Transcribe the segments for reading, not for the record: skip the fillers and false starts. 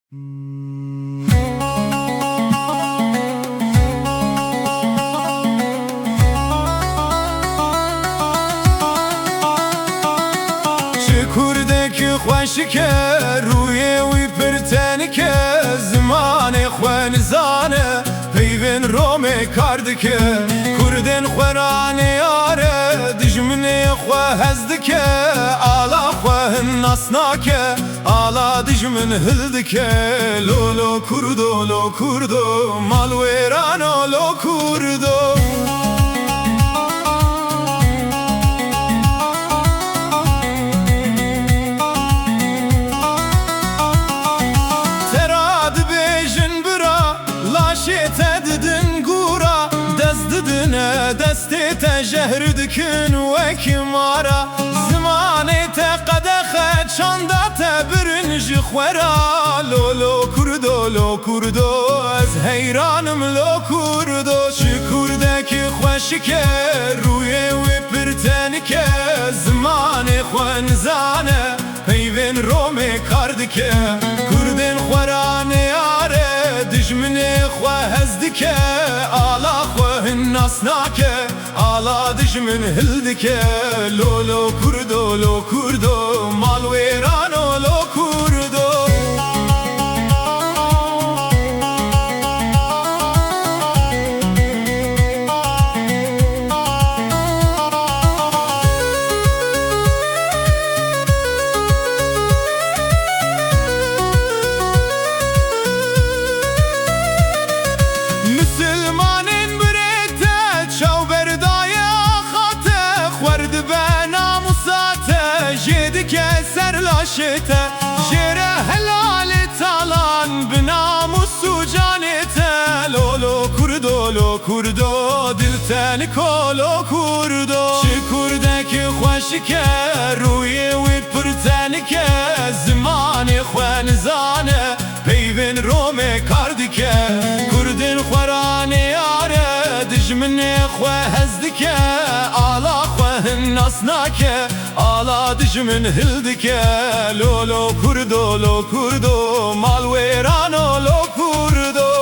شکردك خوشك روی وی پرتنك زمان خوان زانه پیوین روم کردك کردن خوران یاره دجمن خواه هزدك آلا خواه ناسناك آلا دجمن هلدك لولو کردو لو کردو مال ویرانو لو کردو تددن گورا دست ددنه دستی تجهر دکن وکمارا زمانی تقدخه چانده تبرنج خورا لولو کردو از حیرانم لو کردو شکردک خوشکه روی وی پرتنکه زمانی خوان زانه پیوین رومی کردکه کردن خوران یاره دجمن خواه هزدك آلا خواه ناسناك آلا دجمن هلدك لولو كردو مال ويرانو لو كردو مسلمانین بريته چاو بردايا خاته خورد به ناموساته جدك سر لاشته جره هلال تالان بناموس و جانته لولو کردو دلتن کولو کردو شکردک خوشکه روی وی پرتنکه زمان خوان زانه پیوین روم کردکه کردن خوران یاره دجمن خواه هزدکه آلا خواه ناسناکه آلا دجمن هلدکه لولو کردو مال ویرانو لو کردو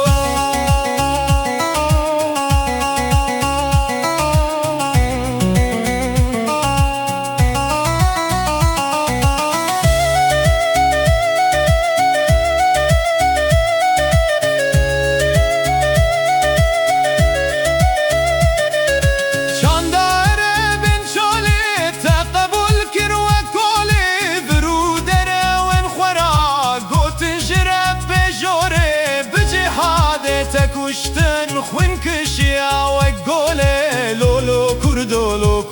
تکوشتن خوین کشیا و گله لولو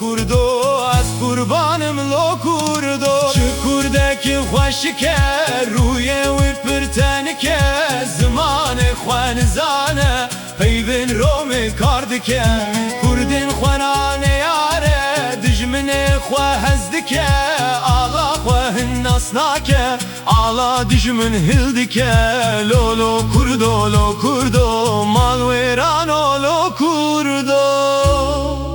کردو از قربانم لو کردو شکردک خوشکه روی وی پرتنکه زمان خوان زانه پیوین روم کردکه کردن خوران یاره دجمن خواه هزدکه آلا خواه ناسناکه آلا دجمن هلدکه لولو کردو مال ویرانو لو کردو